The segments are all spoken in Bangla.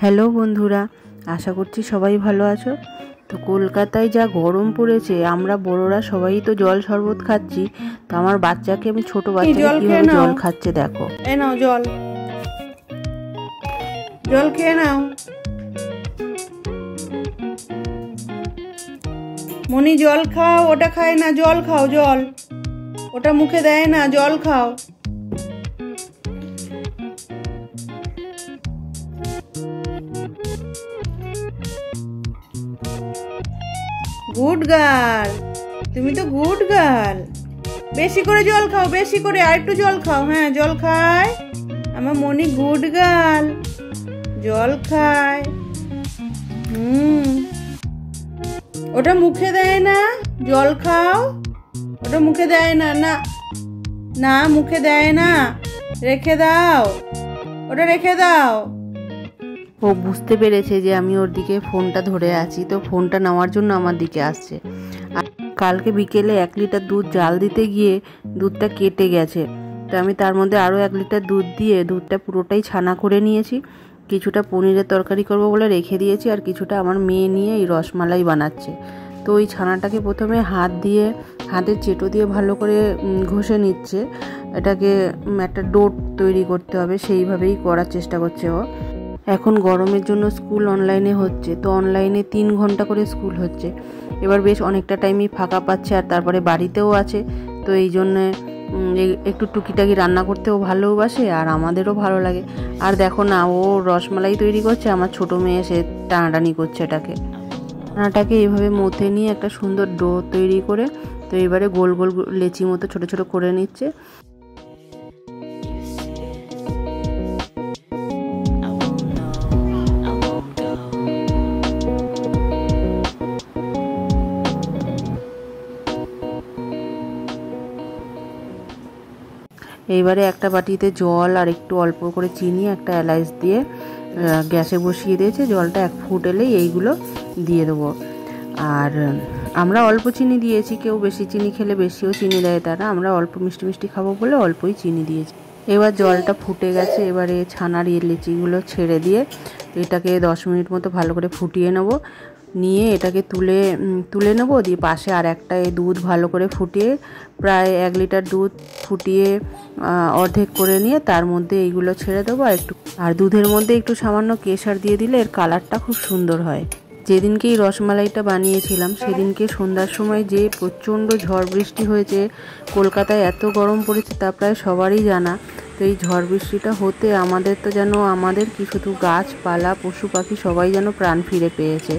হ্যালো বন্ধুরা, আশা করছি সবাই ভালো আছো। তো কলকাতায় যা গরম পড়েছে, আমরা বড়রা সবাই তো জল শরবত খাচ্ছি। তো আমার বাচ্চাকে, আমি ছোট বাচ্চাকে কিভাবে জল খাচ্ছে দেখো। এই নাও জল, জল খেয়ে নাও। মনি জল খাও, ওটা খায় না, জল খাও, জল ওটা মুখে দেয় না, জল খাও। গুড গার্ল, তুমি তো গুড গার্ল। বেশি করে জল খাও, বেশি করে, আর একটু জল খাও। হ্যাঁ, জল খায় আমার মনি, গুড গার্ল, জল খায়। ওটা মুখে দেয় না, জল খাও। ওটা মুখে দেয় না, না না, মুখে দেয় না, রেখে দাও, ওটা রেখে দাও। ও বুঝতে পেরেছে যে আমি ওর দিকে ফোনটা ধরে আছি, তো ফোনটা নেওয়ার জন্য আমার দিকে আসছে। আর কালকে বিকেলে 1 লিটার দুধ জাল দিতে গিয়ে দুধটা কেটে গেছে। তো আমি তার মধ্যে আরও 1 লিটার দুধ দিয়ে দুধটা পুরোটাই ছানা করে নিয়েছি। কিছুটা পনিরের তরকারি করব বলে রেখে দিয়েছি, আর কিছুটা আমার মেয়ে নিয়ে এই রসমালাই বানাচ্ছে। তো ওই ছানাটাকে প্রথমে হাতের চেটো দিয়ে ভালো করে ঘষে নিচ্ছে। এটাকে একটা ডো তৈরি করতে হবে, সেইভাবেই করার চেষ্টা করছে ও। এখন গরমের জন্য স্কুল অনলাইনে হচ্ছে, তো অনলাইনে 3 ঘন্টা করে স্কুল হচ্ছে। এবার বেশ অনেকটা টাইমই ফাঁকা পাচ্ছে, আর তারপরে বাড়িতেও আছে। তো এই জন্যে একটু টুকিটাকি রান্না করতেও ভালোবাসে, আর আমাদেরও ভালো লাগে। আর দেখো না, ও রসমালাই তৈরি করছে, আমার ছোটো মেয়ে সে টানাটানি করছে এটাকে। ছানাটাকে এইভাবে মথে নিয়ে একটা সুন্দর ডো তৈরি করে, তো এবারে গোল গোল লেচি মতো ছোট ছোট করে নিচ্ছে। এইবারে একটা বাটিতে জল আর একটু অল্প করে চিনি, একটা এলাচ দিয়ে গ্যাসে বসিয়ে দিয়েছে। জলটা 1 ফুট এলেই এইগুলো দিয়ে দেবো। আর আমরা অল্প চিনি দিয়েছি, কেউ বেশি চিনি খেলে বেশিও চিনি দেয় তারা। আমরা অল্প মিষ্টি মিষ্টি খাবো বলে অল্পই চিনি দিয়েছি। এবার জলটা ফুটে গেছে, এবারে ছানার লেচিগুলো ছেড়ে দিয়ে এটাকে 10 মিনিট মতো ভালো করে ফুটিয়ে নেবো। নিয়ে এটাকে তুলে নেবো, দিয়ে পাশে আর একটা দুধ ভালো করে ফুটিয়ে, প্রায় 1 লিটার দুধ ফুটিয়ে অর্ধেক করে নিয়ে তার মধ্যে এইগুলো ছেড়ে দেবো। আর দুধের মধ্যে একটু সামান্য কেশর দিয়ে দিলে এর কালারটা খুব সুন্দর হয়। যেদিনকে এই রসমালাইটা বানিয়েছিলাম সেদিনকে সন্ধ্যার সময় যে প্রচণ্ড ঝড় বৃষ্টি হয়েছে, কলকাতায় এত গরম পড়েছে তা প্রায় সবারই জানা। তো এই ঝড় বৃষ্টিটা হতে আমাদের তো যেন, আমাদের কি শুধু গাছপালা পশু পাখি সবাই যেন প্রাণ ফিরে পেয়েছে।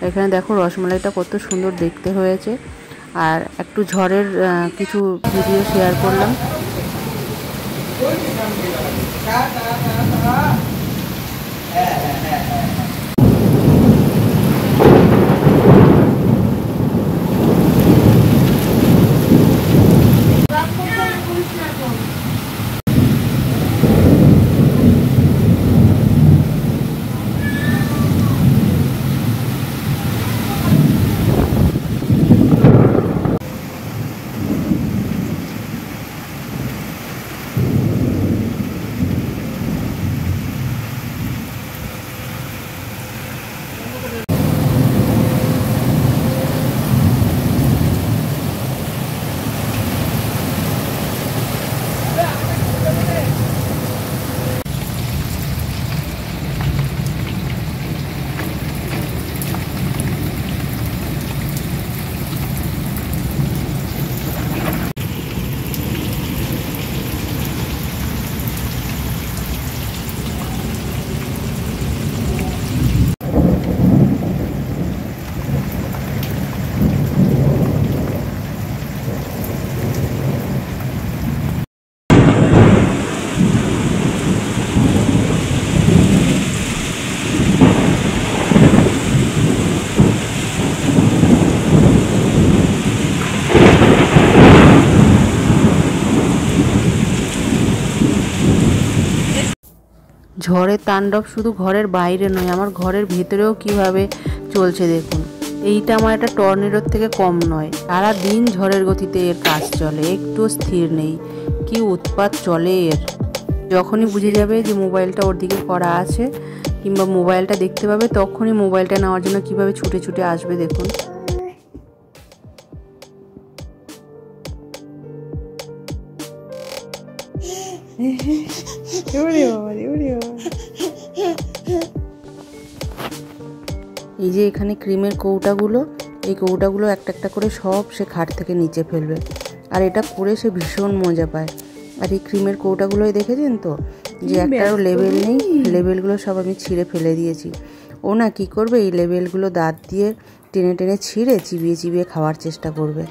এখানে দেখো রসমালাইটা কত সুন্দর দেখতে হয়েছে। আর একটু ঝড়ের কিছু ভিডিও শেয়ার করলাম। ঝড়ের তাণ্ডব শুধু ঘরের বাইরে নয়, আমার ঘরের ভেতরেও কিভাবে চলছে দেখুন। এইটা আমার একটা টর্নেডোর থেকে কম নয়। সারা দিন ঝড়ের গতিতে এর কাজ চলে, একটু স্থির নেই। কি উৎপাত চলে এর। যখনই বুঝে যাবে যে মোবাইলটা ওর দিকে করা আছে, কিংবা মোবাইলটা দেখতে পাবে, তখনই মোবাইলটা নেওয়ার জন্য কিভাবে ছুটে ছুটে আসবে দেখুন। এই যে এখানে ক্রিমের কৌটাগুলো, এই কৌটাগুলো একটা একটা করে সব সে খাট থেকে নিচে ফেলবে, আর এটা করে সে ভীষণ মজা পায়। আর এই ক্রিমের কৌটাগুলোই দেখেছেন তো, যে একটারও লেবেল নেই, লেবেলগুলো সব আমি ছিঁড়ে ফেলে দিয়েছি। ও না কি করবে, এই লেবেলগুলো দাঁত দিয়ে টেনে টেনে ছিঁড়ে চিবিয়ে চিবিয়ে খাওয়ার চেষ্টা করবে।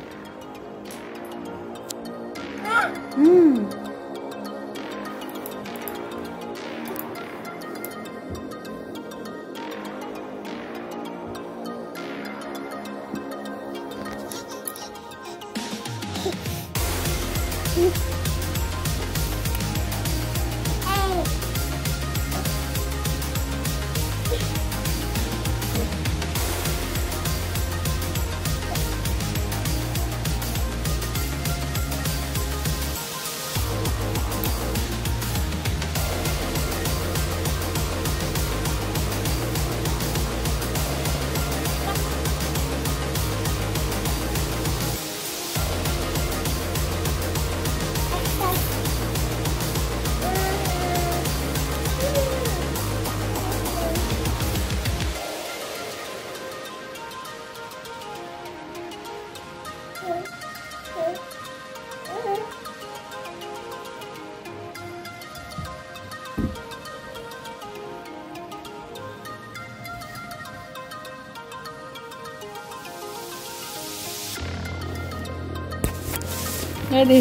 अरे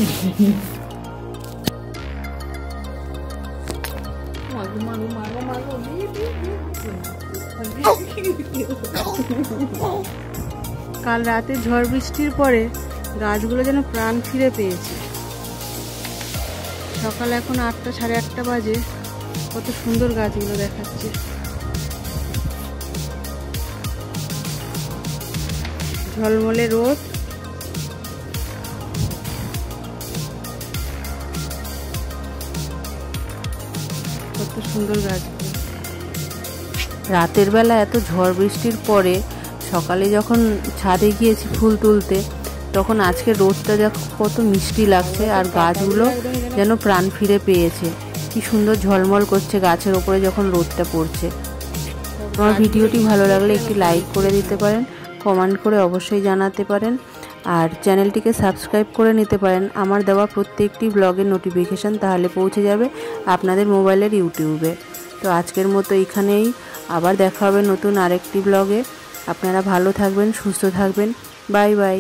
কাল রাতে ঝড় বৃষ্টির পরে গাছগুলো যেন প্রাণ ফিরে পেয়েছে। সকাল এখন 8টা, সাড়ে 8টা বাজে, কত সুন্দর গাছগুলো দেখাচ্ছে। ঝলমলে রোদ, কত সুন্দর গাছগুলো। রাতের বেলা এত ঝড় বৃষ্টির পরে সকালে যখন ছাদে গিয়েছি ফুল তুলতে, তখন আজকে রোদটা দেখো কত মিষ্টি লাগছে, আর গাছগুলো যেন প্রাণ ফিরে পেয়েছে। কি সুন্দর ঝলমল করছে গাছের ওপরে যখন রোদটা পড়ছে। আমার ভিডিওটি ভালো লাগলে একটি লাইক করে দিতে পারেন, কমেন্ট করে অবশ্যই জানাতে পারেন, আর চ্যানেলটিকে সাবস্ক্রাইব করে নিতে পারেন। আমার দেওয়া প্রত্যেকটি ব্লগের নোটিফিকেশান তাহলে পৌঁছে যাবে আপনাদের মোবাইলের ইউটিউবে। তো আজকের মতো এখানেই, আবার দেখা হবে নতুন আরেকটি ব্লগে। আপনারা ভালো থাকবেন, সুস্থ থাকবেন। Bye bye.